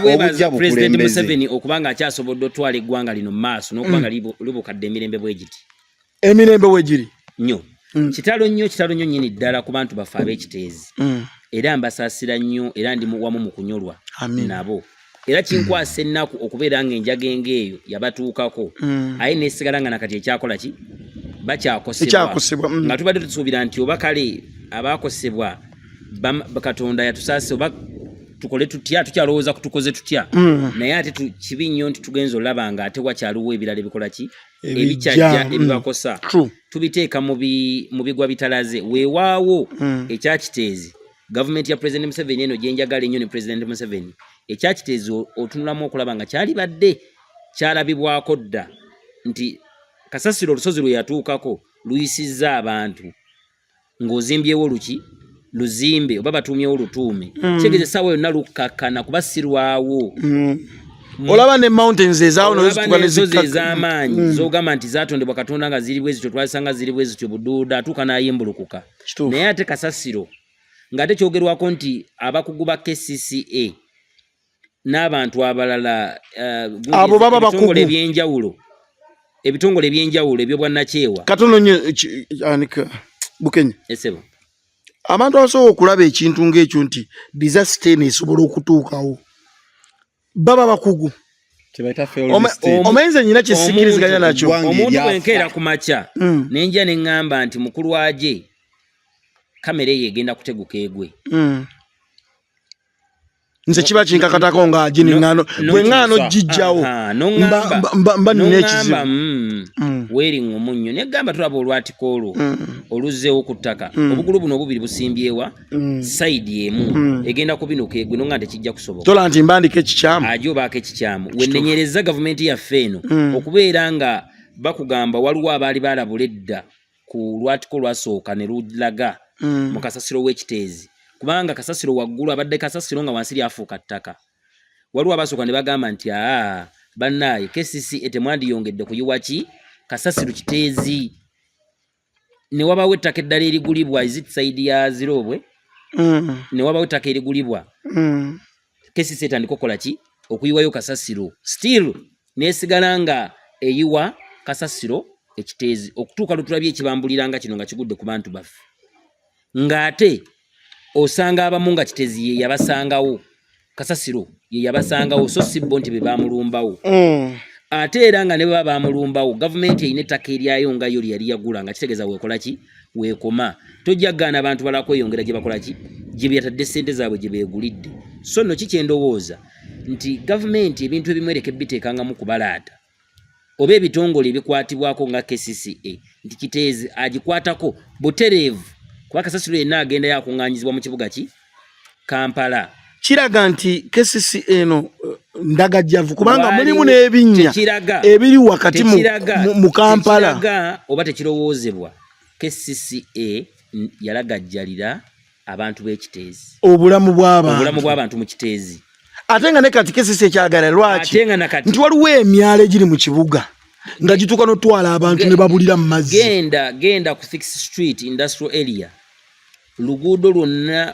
President Museveni okubanga akyasobodde otwala eggwanga lino maaso n'okubanga libukadde emirembe bwegiti emirembe wegiri nnyo kitalo nnyo nyini ddala ku bantu bafe ab'Ekiteezi era mbasaasira nnyo era ndi wamu mu kunyolwa nabo era kinkwasa ennaku okubeera nga enjaga engeeyo yabatuukako aye nesigala nga nakati ekyakola ki bakyakosebwa nga tubadde tusuubira nti oba kale abaakosebwa Katonda yatusaase oba tukole tutya tukyalowooza kutukoze tutya naye ate kibi nnyo nti tugenza olaba nga ate wakyaliwo ebirala ebikola ki ebikyajja ebibakosa tubiteeka mu bigwa bitalaze weewaawo ekya Kiteezi government ya President Museveni eno gyenjagala ennyo ne President Museveni ekya Kiteezi otunulamu okulaba nga kyali badde kyalabibwako dda nti kasasiro olusozi lwe yatuukako luyisizza abantu ng'ozimbyewo luzimbe oba batuumyewo lutuume kigeze essaawa yonna lukkakana kuba sirwawo olaba ne mountains ezaawo n'ensozi ez'amaanyi z'ogamba nti zaatondebwa Katonda nga ziri bwe zityo twasanga ziri bwe zityo buduuda atuuka n'ayimbulukuka naye ate kasasiro ng'ate kyogerwako nti abakugu ba KCCA n'abantu abalala abo baba bakugu ebitongole ebyenjawulo ebyobwannakyewa katono nnyo anika Bukenya esebo abantu abasobola okulaba ekintu ng'ekyo nti disaster esobola okutuukawo baba bakugu omenze nyina kisikiriziganya nakyo omuntu bwenkeera ku makya nenja ne ŋŋamba nti mukulu waje kamera ye egenda kuteguka egwe nze kiba kinkakatako nga ajini ngano bwe ngano jijjawo mba nekizibu weering omunnyo negamba tulaba olwatiko olwo oluzzeewo ku ttaka obugulu buno obubiri busimbyewa sayidi emu egenda kubinuka egwe no nga tekijja kusoboka tola nti mbandika ekikyamu ajobaako ekikyamu wennenyereza gavumenti yaffe eno okubeera nga bakugamba waliwo abaali balabula edda ku lwatiko lwasooka ne lulaga mu kasasiro w'ekiteezi kubanga kasasiro waggulu abadde kasasiro nga wansi lyafuuka ttaka waliwo abasooka ne bagamba nti bannaaye KCCA temwandiyongedde kuyiwa ki kasasiro kiteezi ne wabawo ettaka eddala erigulibwa izitsaidi ya zirobwe ne wabawo ettaka erigulibwa KCCA etandika okukola ki okuyiwayo kasasiro still neesigala nga eyiwa kasasiro ekiteezi okutuuka lutulabye ekibambuliranga kino nga kigudde ku bantu baffe ng'ate osanga abamu nga kiteezi ye yabasangawo kasasiro ye yabasangawo so si bo nti be bamulumbawo ate era nga ne baba bamulumbawo gavumenti erina ettaka eryayo nga yo lyali yagula nga kitegeeza weekola ki weekoma tojjagaana abantu balala kweyongera gye bakola ki gye byatadde ssente zaabwe gye beegulidde so nno kikyendowooza nti gavumenti ebintu ebimu ereke biteekangamu kubalaata oba ebitongole ebikwatibwako nga KCCA nti kiteezi agikwatako butereevu kuba kasasiro yenna agenda yakuŋŋaanyizibwa mu kibuga ki Kampala kiraga nti KCCA eno ndagajjavu kubanga mulimu n'ebinnya ebiri wakati mu Kampala tekiraga oba tekirowoozebwa KCCA yalagajjalira abantu b'ekiteezi obulamu bw'abantu mu kiteezi ate nga ne kati KCCA kyagala lwaki nti waliwo emyalo egiri mu kibuga nga gituuka n'otwala abantu ne babulira mu mazzi genda ku 6th Street industrial area luguudo lwonna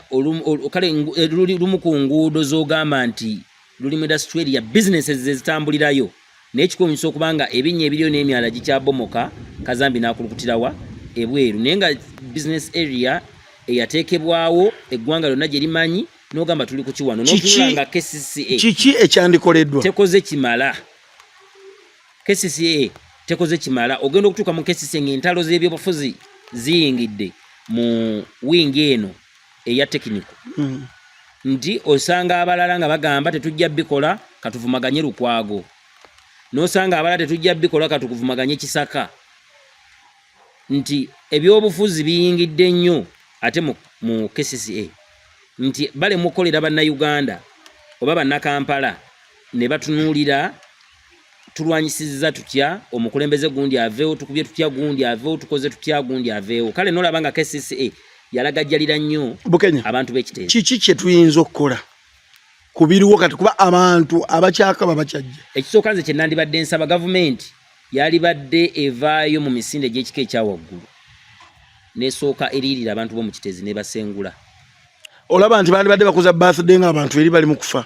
kale lumu ku nguudo z'ogamba nti lulimu industrial area businesses zezitambulirayo naye kikunyisa okubanga ebinnya ebiriyo n'emyala gikyabomoka kazambi n'akulukutirawa ebweru naye nga business area eyateekebwawo eggwanga lyonna gye limanyi n'ogamba tuli ku kiwano n'otulula nga KCCA kiki ekyandikoleddwa tekoze kimala KCCA tekoze kimala ogenda okutuuka mu KCCA ng'entalo z'ebyobufuzi ziyingidde mu wingi eno eya tekiniko nti osanga abalala nga bagamba tetujja bikola katuvumaganye Lukwago n'osanga abalala tetujja bikola katukuvumaganye Kisaka nti ebyobufuzi biyingidde nnyo ate mu KCCA nti bale mukolera bannayuganda oba bannakampala ne batunuulira tulwanyisiza tutya omukulembeze gundi aveewo tukubye tutya gundi aveewo tukoze tutya gundi aveewo kale nolaba nga KCCA yalagajjalira nnyo abantu b'ekiteezi kiki kye tuyinza okukola kubiriwo kati kuba abantu abakyakaba bakyajja ekisooka nze kye nandibadde nsaba gavumenti yalibadde evaayo mu misinde gy'ekika ekyawaggulu nesooka eriirira abantu b'omu kiteezi ne basengula olaba nti bandibadde bakoza birthday ng'abantu eri bali mu kufa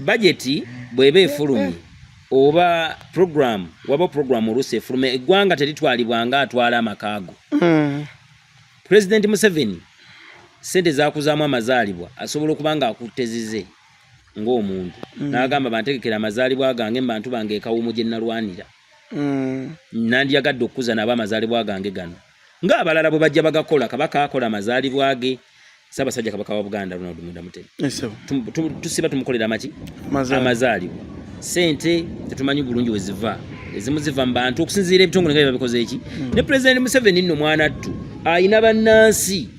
budgeti bw'eba efulumye oba waba program oluusi efulumye eggwanga teritwalibwa nga atwala amakaago President Museveni sente zakuzaamu amazaalibwa asobola okuba nga akutezize ng'omuntu n'agamba bantegekera amazaalibwa gange bantu bange ekawumu gye nalwanira nandiyagadde okukuza nabo amazaalibwa gange gano ng'abalala bwe bajja bagakola kabaka akola amazaalibwa ge Ssaabasajja Kabaka wa Buganda Ronald Muwenda Mutebi tusiba tumukolera amaki amazaalibwa sente tetumanyi bulungi we ziva ezimu ziva mu bantu okusinziira ebitongole nga babikoze eki ne President Museveni nno mwanattu ayina bannansi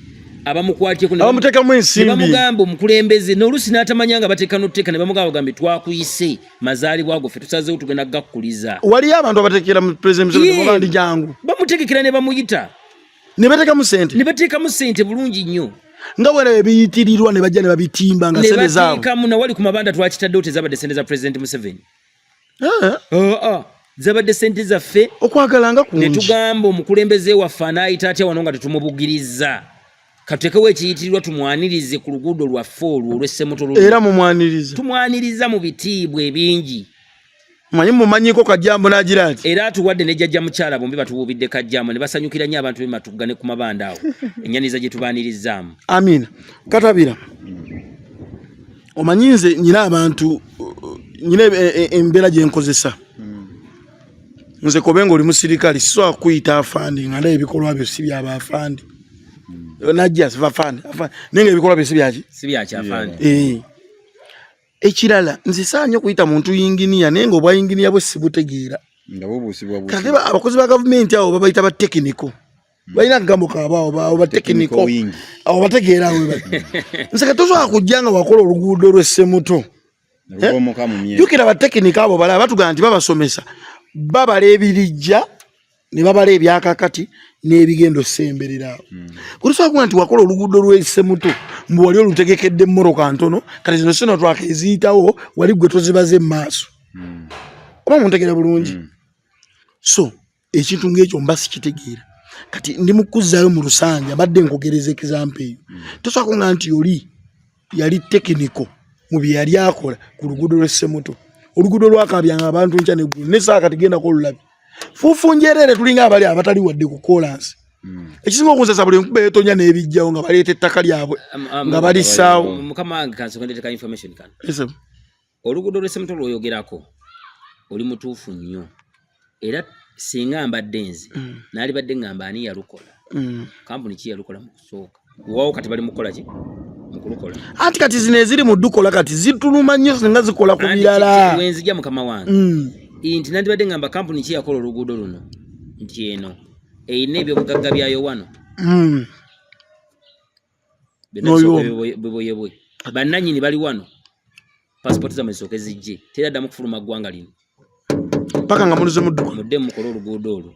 abamukwatyeko abamuteekamu ensimbi ne bamugamba omukulembeze n'oluusi n'atamanya nga bateeka n'oteeka ne bamugamba bagambe twakuyise mazaalibwa ago ffe tusazeewo tugenda gakkuliza waliyo abantu abateekera President Museveni bandi jangu bamutegekera ne bamuyita ne bateekamu ssente bulungi nnyo nga bwera ebiyitirirwa ne bajja ne babitimba nga sente zaabwe ne bateekamu nawali ku mabanda twakitaddewo tezabadde sente za President Museveni zabadde sente zaffe okwagala nga kungi ne tugamba omukulembeze waffe anaayita atya wano nga tetumubugiriza katutekewo ekiyitirirwa tumwanirize ku luguudo lwaffe olwo olw'essemoto era mumwaniriza tumwaniriza mu bitiibwa ebingi mumanyiko Kajjambo n'agira ati era atuwadde ne jjajja mukyala bombi batubuubidde Kajjambo ne basanyukira nnyo abantu b'ematugga ne ku mabanda awo ennyaniza gye tubaanirizaamu amina Katabira omanyi nze nyina abantu nyina embeera gye nkozesa nze kobenga oli musirikale sisobola kuyita afandi nga ndaye ebikolwa byo si byaba afandi najja afande nenga ebikola bye si byaki afande ekirala nze saanyo okuyita muntu yinginiya naye ng'obwa yinginiya bwe sibutegeera kati abakozi ba gavumenti awo babayita ba technical balina akagambo kaabaawo ba technical awo bategeera awo nze kati osobola kujja nga wakola oluguudo lw'essemuto jukira ba technical abo balaba batugamba nti babasomesa babala ebirijja ne babala ebyakakati n'ebigendo semberera kulisobola kuba nti wakola oluguudo lw'essemuto mbu wali olutegekedde emmoroka ntono kati zino sino twaka eziyitawo wali gwe tozibaza emmaaso oba muntegeera bulungi so ekintu ng'ekyo mba sikitegeera kati ndi mukuzzaayo mu lusanja badde nkogereza example eyo tosobola kuŋŋamba nti oli yali technical mu bye yali akola ku luguudo lw'essemuto oluguudo lwakabyanga abantu nkya neggulu n'essaawa kati gendako olulabi fuufu njereere tulinga abali abatali wadde ku kolansi ekisinga okunsesa buli nkuba etonya n'ebijjawo nga baleeta ettaka lyabwe nga balissaawo mukama wange kansokondeteka information kano oluguudo lw'essemuto lw'oyogerako oli mutuufu nnyo era singa mbadde nze naali badde ngamba ani yalukola kampuni ki yalukola mu kusooka waawo kati bali mukola ki mukulukola anti kati zino eziri mu ddukola kati zituluma nnyo singa zikola ku birala wenzija mukama wange nti nandibadde ngamba kampuni ki yakola oluguudo luno nti eno eyina ebyobugagga byayo wano bweboyebwe bannannyini bali wano pasipoti zammwe zisooke zijje teraddamu kufuluma ggwanga lino paka nga mulize mudduko mudde mukola oluguudo olwo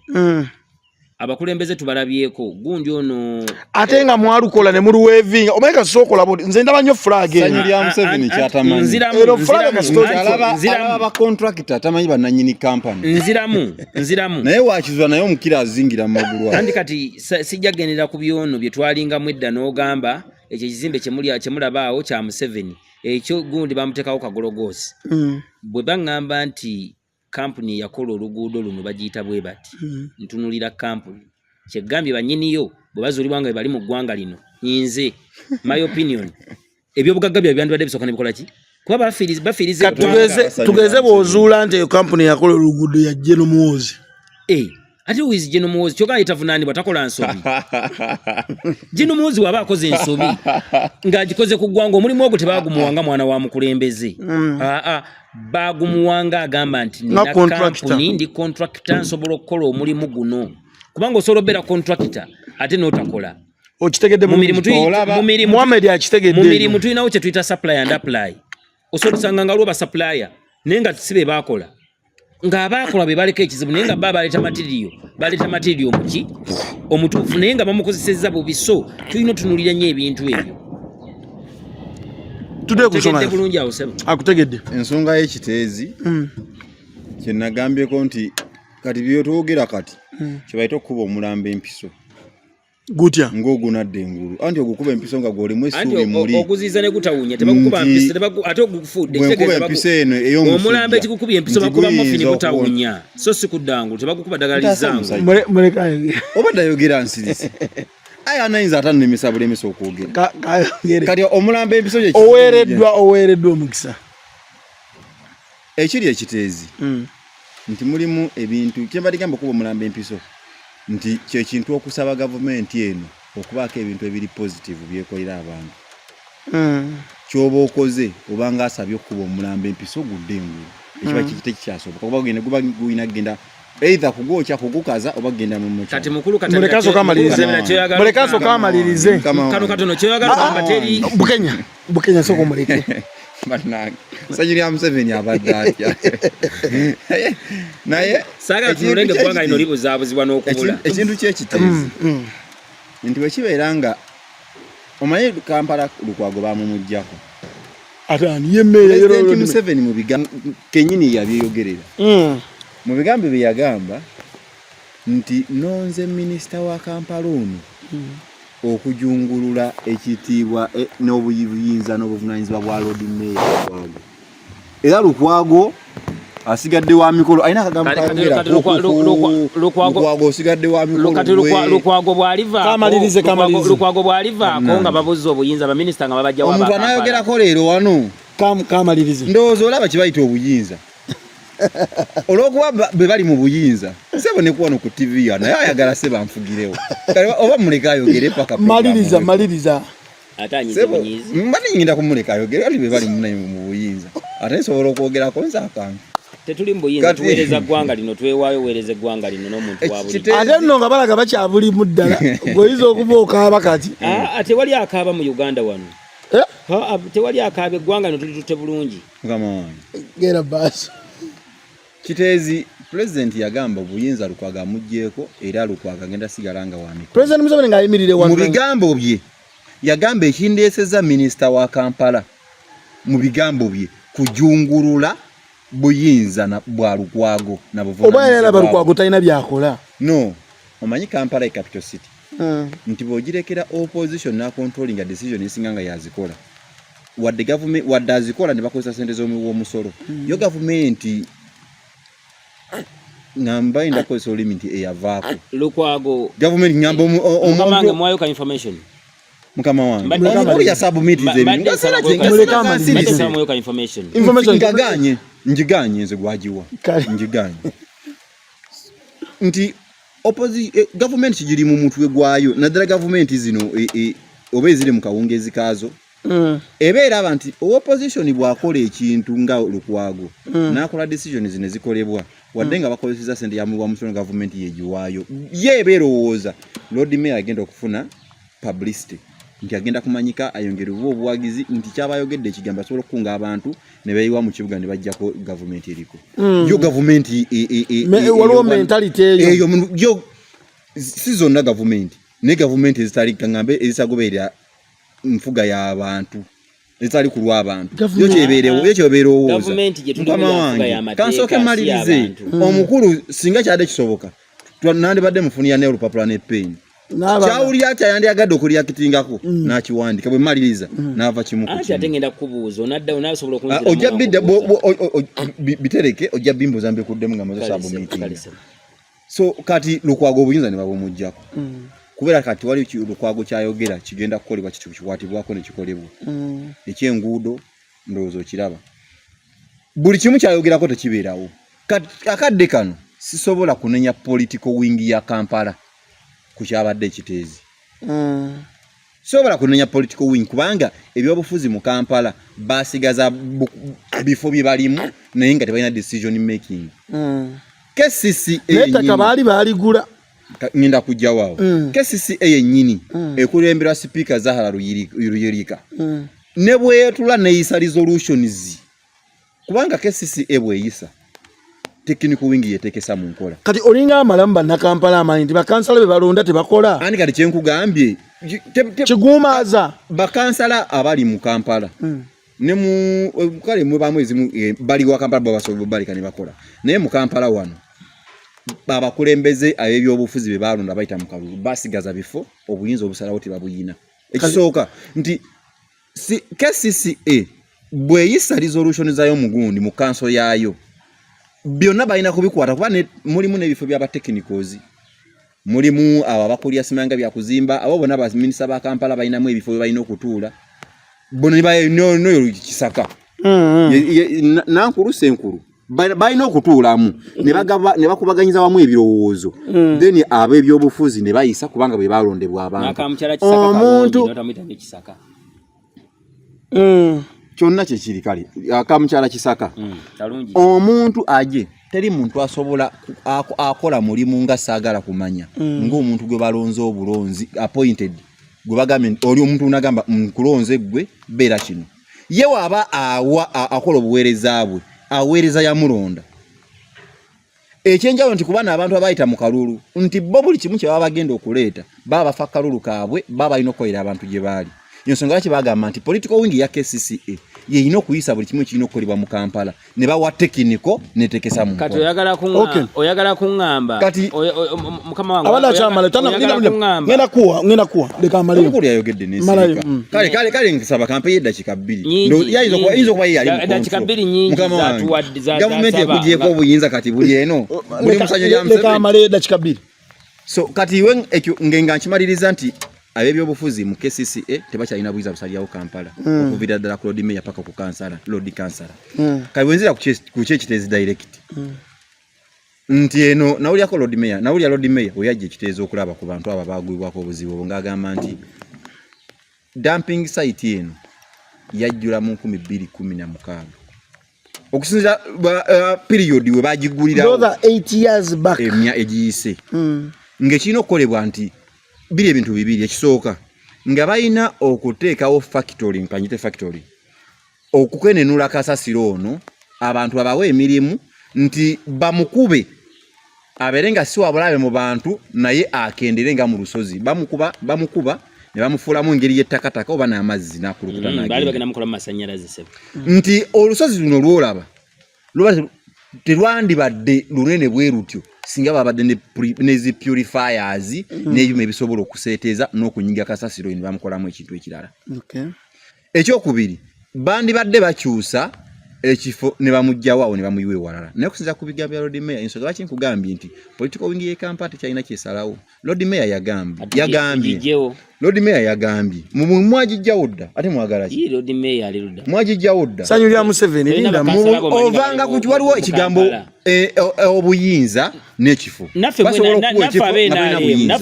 abakulembeze tubalabyeko gundi ono ate nga mwalukola ne muluweevinga omeka sookola bodi nze ndaba nnyo flag sanyu lya Museveni kyatamanyi alaba contractor tamanyi bannannyini company nziramu naye wakizwa naye omukira azingira mu magulu kandi kati sijja gendera ku byono bye twalingamu edda n'ogamba ekyo ekizimbe kyemulabaawo kya Museveni ekyo gundi bamuteekawo kagologoosi bwe baŋŋamba nti kampuni yakola oluguudo luno bagiyita bwe bati ntunulira kampuni kyegambye bannyiniyo bwe bazuulibwa nga bali mu ggwanga lino nze my opinion ebyobugagga bya byandibadde bisooka ne bikola ki kuba bafirize tugeze bw'ozuula nti eyo kampuni yakola oluguudo ya General Muhoozi ate wizi General Muhoozi kyogala yitavunaanibwa takola nsobi General Muhoozi waba akoze ensobi ng'agikoze ku ggwanga omulimu ogwo tebagumuwanga mwana wa mukulembeze bagumuwanga agamba nti nina kampuni ndi contractor nsobola okukola omulimu guno kubanga osobola obeera contractor ate n'otakola okitegedde mu mirimu tulinawo kye tuyita supply and apply osobola osanga nga lwo basupplier naye nga si be baakola ng'abaakola be baleka ekizibu naye nga baleeta material muki omutuufu naye nga bamukozesezza bubi so tulina otunuulira nnyo ebintu ebyo tutegedde bulungi awo sebo akutegedde ensonga y'ekiteezi kye nagambyeko nti kati byotwogera kati kyebayita okukuba omulambo empiso gutya ng'ogunadde engulu anti ogukuba empiso nga gwolimu essuubi muli oguziiza ne gutawunya tebakukuba mpiso ate ogufudde empiso eno omulambo ekikukubye empiso bakuba mafini butawunya so si kuddangulu tebakukuba ddagala zangu obadde ayogera nsirisi aye anayinza atanemesa bulemesa okwogera kati omulambo empiso gye oweereddwa omukisa ekiri ekiteezi nti mulimu ebintu kyebaligamba okuba omulambo empiso nti kyekintu okusaba gavumenti eno okubaako ebintu ebiri positive byekolera abantu kyoba okoze obanga asabye okuba omulambo empiso gudde engulu ekiba tekikyasoboka kuba gulina kugenda either kugwokya kugukaza oba kugenda mu mukyalo kati mukulu mulekaso kamalirize kano katono kyoyagala kugamba teri bukenya soko muleke banange sanyu lya Museveni abadde atya naye saagala tunulenge eggwanga lino libuzaabuzibwa n'okubula ekintu kyekiteezi nti bwe kibeera nga omanyi Kampala Lukwago bamumuggyako atani yemmeeyo Museveni mu bigambo kennyini yabyeyogerera mu bigambo bye yagamba nti nonze minisita wa Kampala ono okujungulula ekitiibwa n'obuyinza n'obuvunaanyizibwa bwa Lord Mayor Lukwago era Lukwago asigadde wa mikolo alina akagambo kayogera Lukwago asigadde wa mikolo Lukwago bwalivaako nga babuze obuyinza baminisita nga babajjawo omuntu anayogerako leero wano kamalirize ndowooza olaba kye bayita obuyinza olwokuba bwe bali mu buyinza sebo ne kuwano ku TV yana ayagala seba nfugirewo kale oba muleka ayogere paka maliriza atanyize bunyizi mbani ngenda kumuleka ayogere ali bwe bali mu buyinza ate nsobola okwogera konza akange tetuli mbuyinza tuweereza gwanga lino twewaayo weereze gwanga lino n'omuntu wa buli ate nno nga balaga bakyabuli muddala goyiza okuba okaaba kati ate wali akaaba mu Uganda wano tewali akaaba eggwanga lino tulitutte bulungi mukama wange gera basi Kiteezi president yagamba obuyinza Lukwago amuggyeko era Lukwago agenda sigala nga wamiko president Museveni ng'ayimirire mu bigambo bye yagamba ekindeeseza minisita wa Kampala mu bigambo bye kujungulula buyinza na bwa Lukwago na buvunanyizibwa oba era Lukwago talina byakola no omanyi Kampala capital city nti bogirekera opposition na controlling a decision esinga nga yazikola wadde government wadde azikola ne bakozesa sente z'omusolo yo government ngamba inda ko so limit eyavaako Lukwago government ngamba omuntu mwayo ka information mukama wange oli ya submit zebi ngasala jenga mwayo ka information njiganye nze gwajiwa njiganye nti government kijiri mu mutwe gwayo nadala government zino obezire mu kawungezi kazo ebeera abantu opposition bwakola ekintu nga Lukwago nakola decision zine zikolebwa wadde nga bakozesa sente ya mu musolo government yejiwayo yeberowooza Lord Mayor agenda okufuna publicity nti agenda kumanyika ayongere obuwagizi nti kyabayogedde ekigamba sobola okukunga abantu ne bayiwa mu kibuga ne bajjako government eriko yo government waliwo mentality eyo yo si zonna government ne government ezitali kangambe ezisagoberera mfuga ya abantu ezitali kulwa abantu yo kyebeerewo government gye tuli mfuga ya mateeka kansoke malirize omukulu singa kyade kisoboka nandi badde mufuniya ne olupapula ne pen kyawuli ati ayandi agadde okulya kitingako nakiwandika bwe maliriza nava kimu ati atengenda kubuuza onadda onasobola okunzira ojja bidde bitereke ojja bimbuza mbe kuddemu nga mazo sabu meeting so kati Lukwago obuyinza ne babomujjako kubera kati wali Lukwago kyayogera kigenda kukolebwa kikwatibwako ne kikolebwa ekyenguudo ndowooza kiraba buli kimu kyayogerako tekibeerawo akadde kano sisobola kunenya political wing ya Kampala kukyabadde Kiteezi sobola kunenya political wing kubanga ebyobufuzi mu Kampala basigaza bifo bibalimu naye nga tebalina decision making KCCA netaka baali gula ngenda kujja wao KCCA yennyini ekulemberwa speaker Zahara Ruyirika ne bwetula neeyisa resolutions kubanga KCCA bweyisa technical wing yetekesa mu nkola kati olinga amalamba na Kampala amanyi bakansala be balonda tebakola ani kati kyenkugambye kigumaza bakansala abali mu Kampala ne mu kale mu bamwezi bali wa Kampala babasobo bali kane bakola naye mu Kampala wano baba kulembeze ab'ebyobufuzi be balonda bayita mu kalulu basigaza bifo obuyinza obusalawo tebabuyina ekisooka nti KCCA bweyisa resolution zayo mugundi mu kanso yayo byonna balina kubikwata kuba mulimu n'ebifo by'aba technicals mulimu abo abakulya simanga bya kuzimba abo bonna ba minisita ba Kampala balinamu ebifo bye balina okutuula bono no Kisaka nankulu senkulu balina okutuulamu ne bakubaganyiza wamu ebirowoozo then ab'ebyobufuzi ne bayisa kubanga bwe balondebwa abantu omuntu kyonna kyekiri kale akamukyala Kisaka omuntu aje teri muntu asobola akola mulimu nga saagala kumanya ng'omuntu gwe balonze obulonzi appointed gwe bagambye oli omuntu unagamba nkulonze gwe beera kino ye waba akola obuweereza bwe aweereza ya mulonda ekyenjawulo nti kubana abantu abayita mu kalulu nti bo buli kimu kye baba bagenda okuleeta baba bafa kalulu kaabwe baba balina okukolera abantu gye baali yonsonga lwaki bagamba nti political wing ya KCCA yeyina okuyisa buli kimu kirina okukolebwa mu Kampala ne bawa tekiniko netekesa mu kati oyagala kuŋŋamba kati mukama wange abala chamala ngenda kuwa leka amaliyo okuli ayogedde nesirika kale nkisaba kampeyo dakika 2 yayinza okuba yali dakika 2 nyingi za gavumenti ekugyeko obuyinza kati buli eno buli musanyo lya leka amaliyo dakika 2 so kati iwe ekyo ngenga nkimaliriza nti ab'ebyobufuzi mu KCCA tebakyalina buyiza busalyawo Kampala okuviira ddala ku Lord Mayor paka ku kansala Lord Kansala kale bwenzira ku kyekiteezi direct nti eno nawulyako Lord Mayor nawulya Lord Mayor oyajja ekiteezi okulaba ku bantu abo baagwibwako obuzibu ng'agamba nti dumping site eno yajjula mu 2016 okusinza period we bagigulirawo 8 years back emya egiyise ng'ekirina okukolebwa nti biri ebintu bibiri ekisooka nga balina okuteekawo factory nkanyite factory okukwenenula kasasiro ono abantu abawe emirimu nti bamukube abeere nga si wabulabe mu bantu naye akendere nga mu lusozi bamukuba ne bamufuulamu engeri y'ettakataka oba n'amazzi n'akulukuta bali bagenda mukola masannyalaze sebo nti olusozi luno lwolaba terwandibadde lunene bwe rutyo singa babadde ne purifiers n'ebyuma ebisobola okuseeteeza n'okunyiga kasasiro ne bamukolamu ekintu ekirala ekyokubiri bandibadde bakyusa ekifo ne bamugjawo ne bamuyiwa ewalala naye okusinza ku bigambo bya Lord Mayor ensonga lwaki nkugambye nti political wing ye Kampala tekyalina kyesalawo Lord Mayor yagambye Lord Mayor yagambye mwagijjawo dda ate mwagala ki Lord Mayor alirudda mwagijjawo dda sanyu lya Museveni linda ovanga ku waliwo ekigambo obuyinza n'ekifo naffe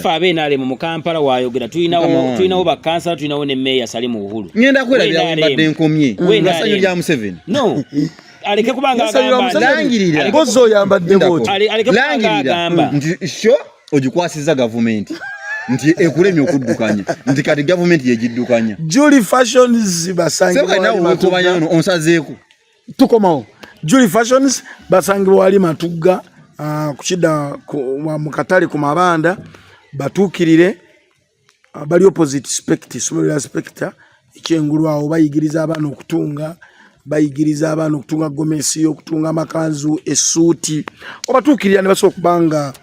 abenaale mu Kampala wayogera tulinawo bakansala tulinawo ne Mayor Salimu Uhuru ngenda kwerabira mbadde nkomye sanyu lya Museveni no aleke kubanga agamba langirira mbozi oyambadde bwoti aleke kubanga agamba nti sho ogikwasiza gavumenti nti ekulemye okuddukanya nti kati gavumenti yegiddukanya Julie Fashions basangibwa nawe wekubanya ono onsazeeko tukomawo Julie Fashions basangibwa wali Matugga kuchida mu katale ku mabanda batuukirire bali opposite Small Spectre ekyengulu awo bayigiriza abaana okutunga gomesi okutunga amakanzu esuuti obatuukirira ne basobola okubanga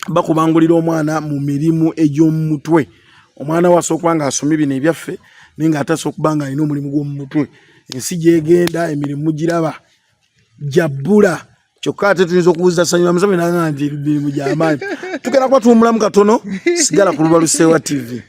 bakubangulira omwana mu mirimu egy'omutwe omwana wasobola okubanga asomye bino ebyaffe naye nga atasobola okubanga alina omulimu gw'omu mutwe ensi gyegenda emirimu giraba jabbula kyokka ate tuyinza okubuuza Sanyu lya Museveni nanga nti emirimu gy'amaanyi tugenda kuba tuwummulamu katono sigala ku Lubalusewa TV